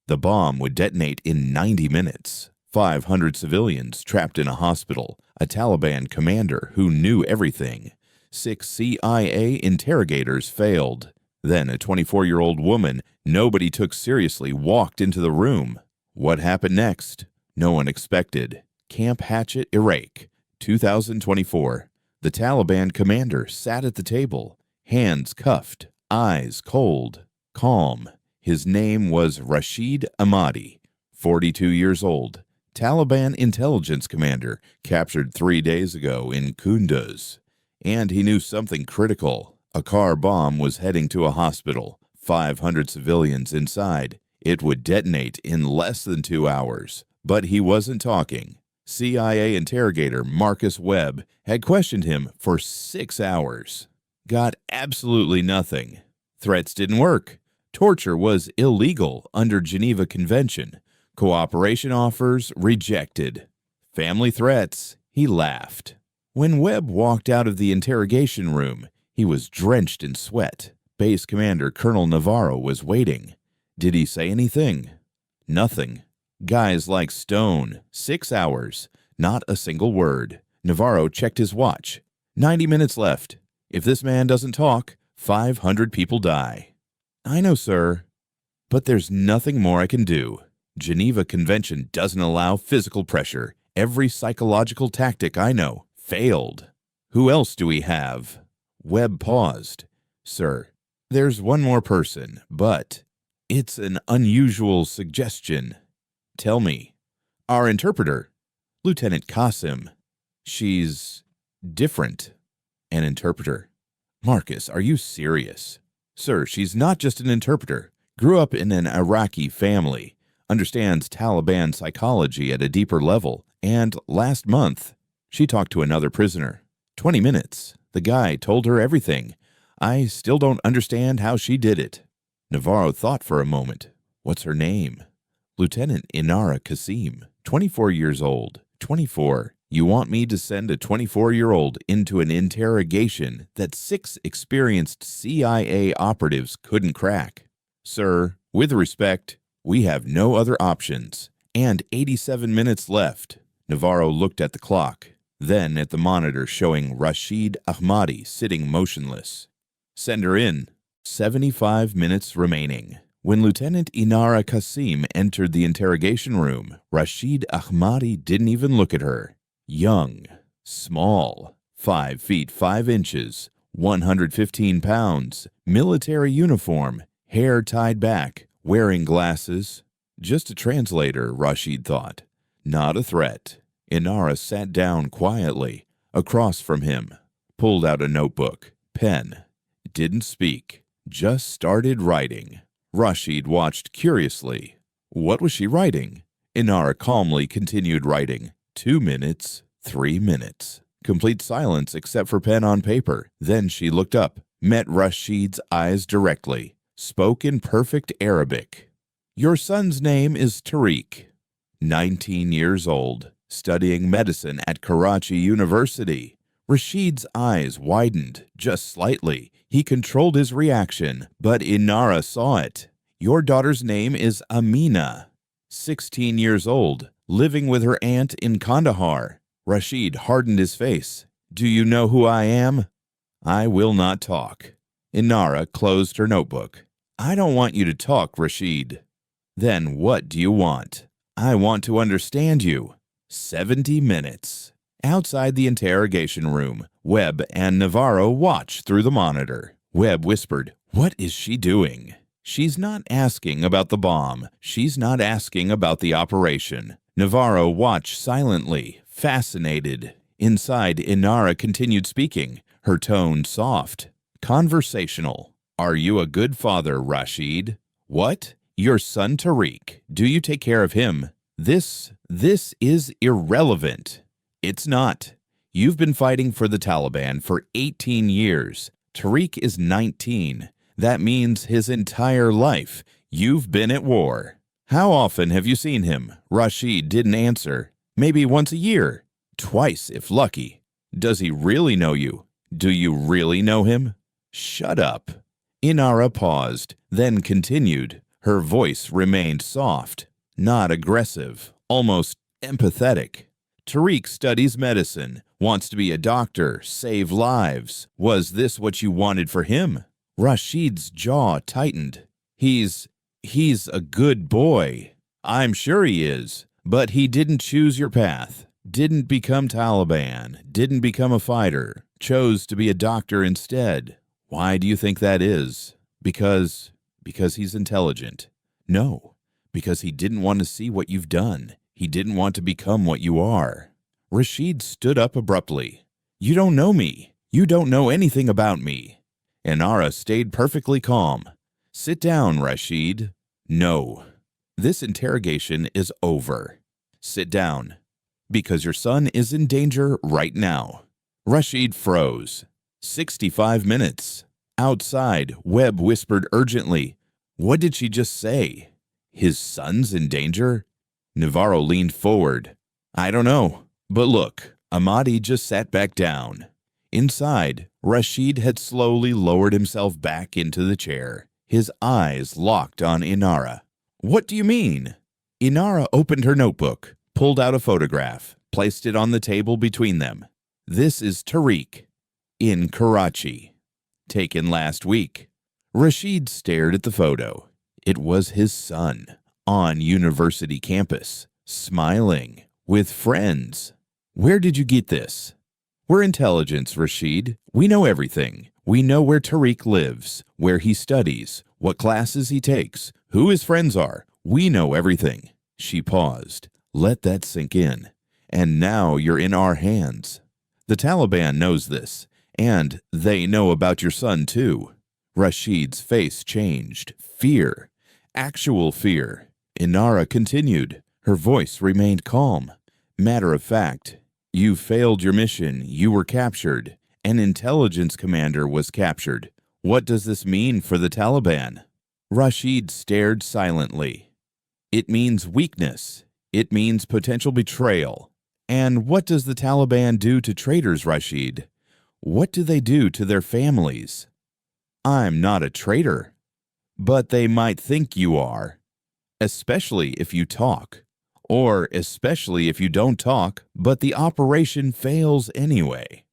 The bomb would detonate in 90 minutes. 500 civilians trapped in a hospital, a Taliban commander who knew everything. 6 CIA interrogators failed. Then a 24-year-old woman nobody took seriously walked into the room. What happened next? No one expected. Camp Hatchet, Iraq, 2024. The Taliban commander sat at the table, hands cuffed, eyes cold, calm. His name was Rashid Ahmadi, 42 years old. Taliban intelligence commander, captured 3 days ago in Kunduz. And he knew something critical. A car bomb was heading to a hospital, 500 civilians inside. It would detonate in less than 2 hours. But he wasn't talking. CIA interrogator Marcus Webb had questioned him for 6 hours. Got absolutely nothing. Threats didn't work. Torture was illegal under Geneva Convention. Cooperation offers rejected. Family threats, he laughed. When Webb walked out of the interrogation room, he was drenched in sweat. Base Commander Colonel Navarro was waiting. Did he say anything? Nothing. Guys like stone. 6 hours. Not a single word. Navarro checked his watch. 90 minutes left. If this man doesn't talk, 500 people die. I know, sir. But there's nothing more I can do. Geneva Convention doesn't allow physical pressure. Every psychological tactic I know failed. Who else do we have? Webb paused. Sir, there's one more person, but it's an unusual suggestion. Tell me. Our interpreter, Lieutenant Kasim. She's different. An interpreter. Marcus, are you serious? Sir, she's not just an interpreter. Grew up in an Iraqi family. Understands Taliban psychology at a deeper level. And last month, she talked to another prisoner. 20 minutes. The guy told her everything. I still don't understand how she did it. Navarro thought for a moment. What's her name? Lieutenant Inara Kasim, 24 years old. 24. You want me to send a 24-year-old into an interrogation that 6 experienced CIA operatives couldn't crack? Sir, with respect, we have no other options. And 87 minutes left. Navarro looked at the clock, then at the monitor showing Rashid Ahmadi sitting motionless. Send her in. 75 minutes remaining. When Lieutenant Inara Kasim entered the interrogation room, Rashid Ahmadi didn't even look at her. Young, small, 5 feet 5 inches, 115 pounds, military uniform, hair tied back, wearing glasses. Just a translator, Rashid thought. Not a threat. Inara sat down quietly, across from him, pulled out a notebook, pen. Didn't speak, just started writing. Rashid watched curiously. What was she writing? Inara calmly continued writing. 2 minutes, 3 minutes. Complete silence except for pen on paper. Then she looked up, met Rashid's eyes directly, spoke in perfect Arabic. Your son's name is Tariq, 19 years old, studying medicine at Karachi University. Rashid's eyes widened just slightly. He controlled his reaction, but Inara saw it. Your daughter's name is Amina, 16 years old, living with her aunt in Kandahar. Rashid hardened his face. Do you know who I am? I will not talk. Inara closed her notebook. I don't want you to talk, Rashid. Then what do you want? I want to understand you. 70 minutes. Outside the interrogation room, Webb and Navarro watched through the monitor. Webb whispered, What is she doing? She's not asking about the bomb. She's not asking about the operation. Navarro watched silently, fascinated. Inside, Inara continued speaking, her tone soft, conversational. Are you a good father, Rashid? What? Your son Tariq. Do you take care of him? This is irrelevant. It's not. You've been fighting for the Taliban for 18 years. Tariq is 19. That means his entire life you've been at war. How often have you seen him? Rashid didn't answer. Maybe once a year. Twice, if lucky. Does he really know you? Do you really know him? Shut up. Inara paused, then continued, Her voice remained soft, not aggressive, almost empathetic. Tariq studies medicine, wants to be a doctor, save lives. Was this what you wanted for him? Rashid's jaw tightened. He's a good boy. I'm sure he is, but he didn't choose your path. Didn't become Taliban, didn't become a fighter, chose to be a doctor instead. Why do you think that is? Because he's intelligent. No, because he didn't want to see what you've done. He didn't want to become what you are. Rashid stood up abruptly. You don't know me. You don't know anything about me. Inara stayed perfectly calm. Sit down, Rashid. No. This interrogation is over. Sit down. Because your son is in danger right now. Rashid froze. 65 minutes. Outside, Webb whispered urgently. What did she just say? His son's in danger? Navarro leaned forward. I don't know. But look, Ahmadi just sat back down. Inside, Rashid had slowly lowered himself back into the chair, his eyes locked on Inara. What do you mean? Inara opened her notebook, pulled out a photograph, placed it on the table between them. This is Tariq, in Karachi, taken last week. Rashid stared at the photo. It was his son, on university campus, smiling, with friends. Where did you get this? We're intelligence, Rashid. We know everything. We know where Tariq lives, where he studies, what classes he takes, who his friends are. We know everything. She paused. Let that sink in. And now you're in our hands. The Taliban knows this, and they know about your son too. Rashid's face changed. Fear. Actual fear. Inara continued. Her voice remained calm. Matter of fact, you failed your mission. You were captured. An intelligence commander was captured. What does this mean for the Taliban? Rashid stared silently. It means weakness. It means potential betrayal. And what does the Taliban do to traitors, Rashid? What do they do to their families? I'm not a traitor, but they might think you are, especially if you talk, or especially if you don't talk, but the operation fails anyway.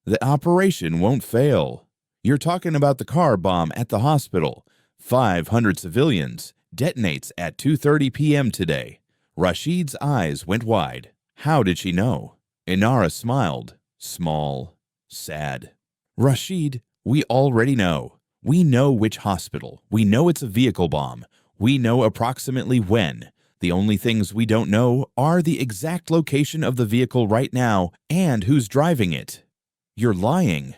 The operation won't fail. You're talking about the car bomb at the hospital. 500 civilians, detonates at 2:30 p.m. today. Rashid's eyes went wide. How did she know? Inara smiled, small, sad. Rashid, we already know. We know which hospital. We know it's a vehicle bomb. We know approximately when. The only things we don't know are the exact location of the vehicle right now and who's driving it. You're lying.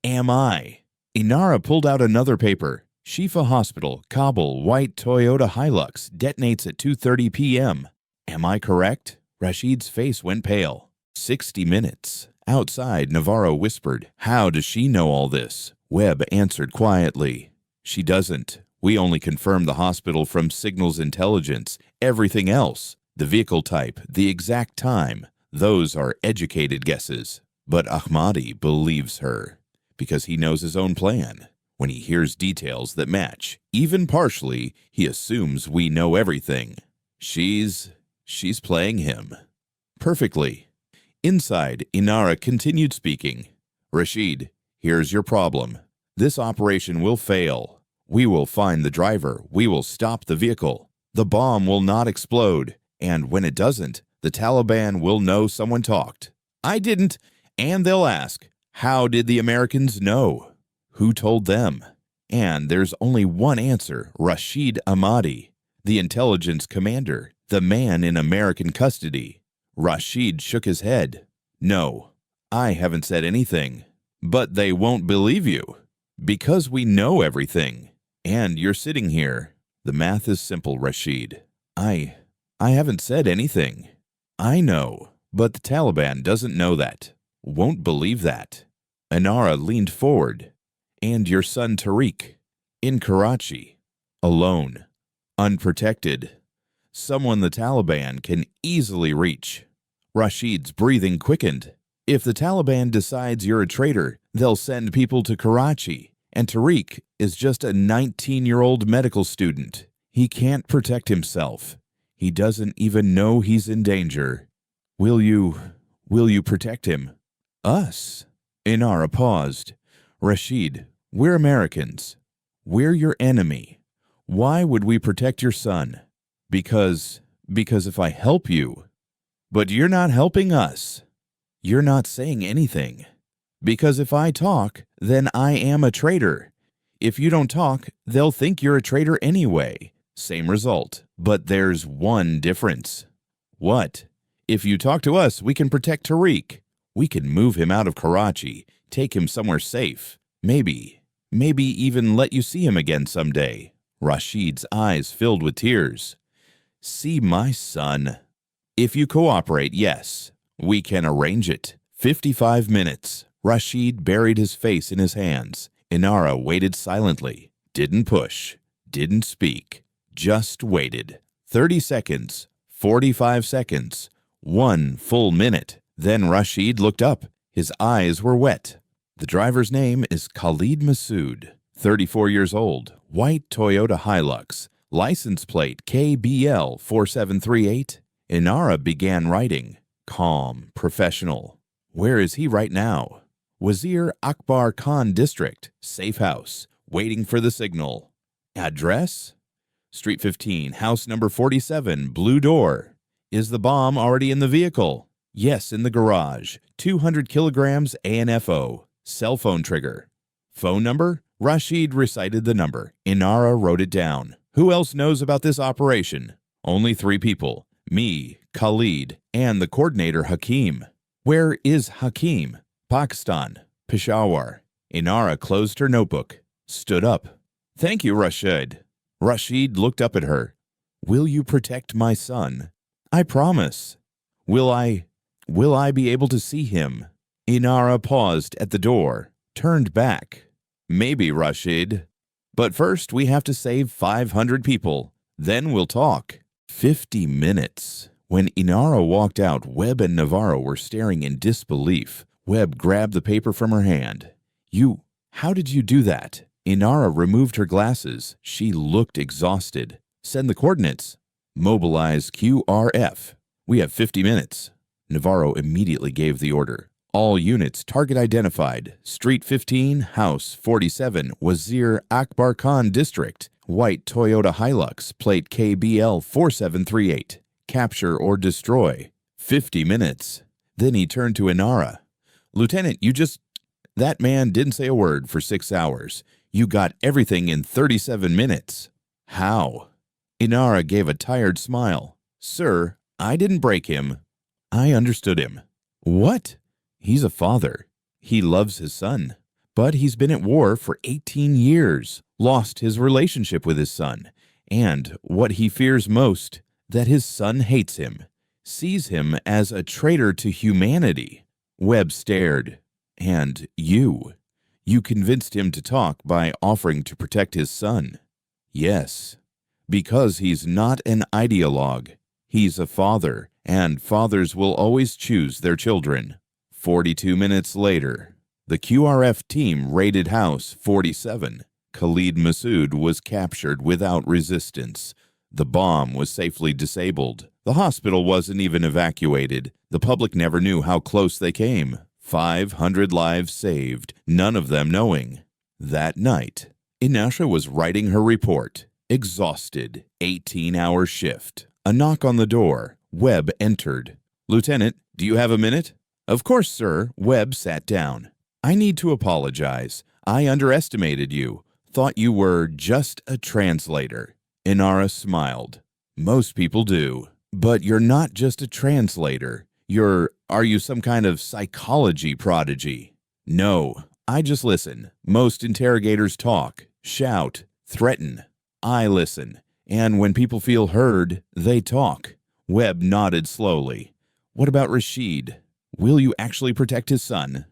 Am I? Inara pulled out another paper. Shifa Hospital, Kabul, white Toyota Hilux, detonates at 2:30 p.m. Am I correct? Rashid's face went pale. 60 minutes. Outside, Navarro whispered, How does she know all this? Webb answered quietly, She doesn't. We only confirmed the hospital from signals intelligence. Everything else, the vehicle type, the exact time, those are educated guesses. But Ahmadi believes her, because he knows his own plan. When he hears details that match, even partially, he assumes we know everything. She's playing him. Perfectly. Inside, Inara continued speaking. Rashid, here's your problem. This operation will fail. We will find the driver. We will stop the vehicle. The bomb will not explode. And when it doesn't, the Taliban will know someone talked. I didn't. And they'll ask, how did the Americans know? Who told them? And there's only one answer, Rashid Ahmadi, the intelligence commander, the man in American custody. Rashid shook his head. No, I haven't said anything. But they won't believe you. Because we know everything. And you're sitting here. The math is simple, Rashid. I haven't said anything. I know, but the Taliban doesn't know that. Won't believe that. Inara leaned forward. And your son Tariq, in Karachi, alone, unprotected, someone the Taliban can easily reach. Rashid's breathing quickened. If the Taliban decides you're a traitor, they'll send people to Karachi, and Tariq is just a 19-year-old medical student. He can't protect himself. He doesn't even know he's in danger. Will you protect him? Us? Inara paused. Rashid, we're Americans. We're your enemy. Why would we protect your son? Because if I help you. But you're not helping us. You're not saying anything. Because if I talk, then I am a traitor. If you don't talk, they'll think you're a traitor anyway. Same result. But there's one difference. What? If you talk to us, we can protect Tariq. We can move him out of Karachi, take him somewhere safe. Maybe even let you see him again someday. Rashid's eyes filled with tears. See my son. If you cooperate, yes, we can arrange it. 55 minutes. Rashid buried his face in his hands. Inara waited silently, didn't push, didn't speak, just waited. 30 seconds, 45 seconds, 1 full minute. Then Rashid looked up. His eyes were wet. The driver's name is Khalid Masood, 34 years old, white Toyota Hilux, license plate KBL 4738. Inara began writing, calm, professional. Where is he right now? Wazir Akbar Khan District, safe house, waiting for the signal. Address? Street 15, house number 47, blue door. Is the bomb already in the vehicle? Yes, in the garage. 200 kilograms ANFO. Cell phone trigger. Phone number? Rashid recited the number. Inara wrote it down. Who else knows about this operation? Only 3 people. Me, Khalid, and the coordinator Hakim. Where is Hakim? Pakistan. Peshawar. Inara closed her notebook, stood up. Thank you, Rashid. Rashid looked up at her. Will you protect my son? I promise. Will I be able to see him? Inara paused at the door, turned back. Maybe, Rashid. But first we have to save 500 people. Then we'll talk. 50 minutes. When Inara walked out, Webb and Navarro were staring in disbelief. Webb grabbed the paper from her hand. How did you do that? Inara removed her glasses. She looked exhausted. Send the coordinates. Mobilize QRF. We have 50 minutes. Navarro immediately gave the order. All units, target identified. Street 15, house 47, Wazir Akbar Khan District. White Toyota Hilux, plate KBL 4738. Capture or destroy. 50 minutes. Then he turned to Inara. Lieutenant, that man didn't say a word for 6 hours. You got everything in 37 minutes. How? Inara gave a tired smile. Sir, I didn't break him. I understood him. What? He's a father. He loves his son. But he's been at war for 18 years, lost his relationship with his son, and what he fears most, that his son hates him, sees him as a traitor to humanity. Webb stared. And you convinced him to talk by offering to protect his son. Yes, because he's not an ideologue. He's a father, and fathers will always choose their children. 42 minutes later, the QRF team raided House 47. Khalid Masood was captured without resistance. The bomb was safely disabled. The hospital wasn't even evacuated. The public never knew how close they came. 500 lives saved, none of them knowing. That night, Inasha was writing her report. Exhausted, 18-hour shift. A knock on the door. Webb entered. Lieutenant, do you have a minute? Of course, sir. Webb sat down. I need to apologize. I underestimated you. Thought you were just a translator. Inara smiled. Most people do. But you're not just a translator. Are you some kind of psychology prodigy? No, I just listen. Most interrogators talk, shout, threaten. I listen. And when people feel heard, they talk. Webb nodded slowly. What about Rashid? Will you actually protect his son?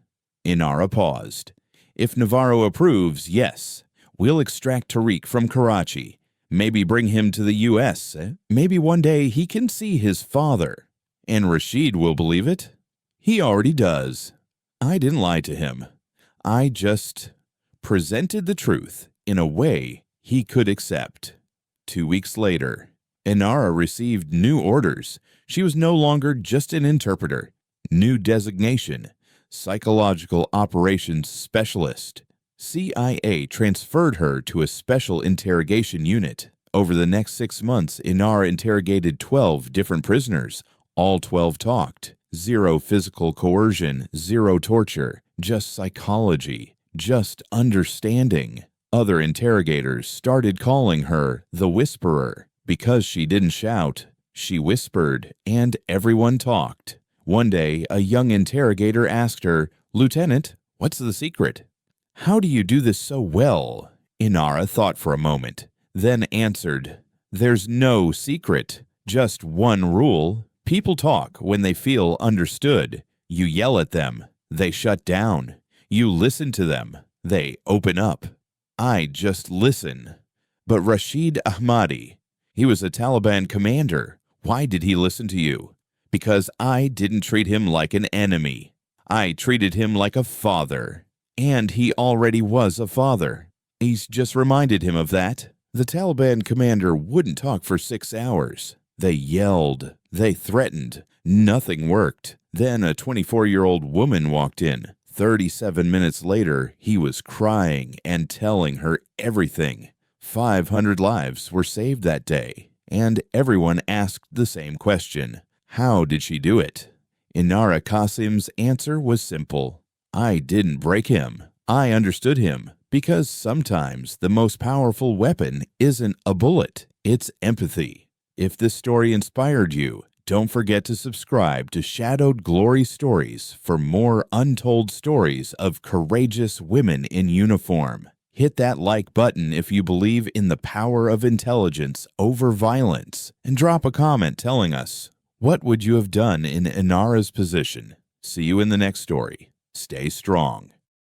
Inara paused. If Navarro approves, yes. We'll extract Tariq from Karachi. Maybe bring him to the U.S. Maybe one day he can see his father. And Rashid will believe it. He already does. I didn't lie to him. I just presented the truth in a way he could accept. 2 weeks later, Inara received new orders. She was no longer just an interpreter. New designation: Psychological Operations Specialist. CIA transferred her to a special interrogation unit. Over the next 6 months, Inara interrogated 12 different prisoners. All 12 talked. Zero physical coercion, zero torture, just psychology, just understanding. Other interrogators started calling her the Whisperer because she didn't shout. She whispered, and everyone talked. One day, a young interrogator asked her, "Lieutenant, what's the secret?" "How do you do this so well?" Inara thought for a moment, then answered, "There's no secret, just one rule. People talk when they feel understood. You yell at them, they shut down. You listen to them, they open up. I just listen." But Rashid Ahmadi, he was a Taliban commander. Why did he listen to you? Because I didn't treat him like an enemy. I treated him like a father. And he already was a father. He's just reminded him of that. The Taliban commander wouldn't talk for 6 hours. They yelled. They threatened. Nothing worked. Then a 24-year-old woman walked in. 37 minutes later, he was crying and telling her everything. 500 lives were saved that day. And everyone asked the same question. How did she do it? Inara Kasim's answer was simple. I didn't break him. I understood him. Because sometimes the most powerful weapon isn't a bullet, it's empathy. If this story inspired you, don't forget to subscribe to Shadowed Glory Stories for more untold stories of courageous women in uniform. Hit that like button if you believe in the power of intelligence over violence, and drop a comment telling us, what would you have done in Inara's position? See you in the next story. Stay strong.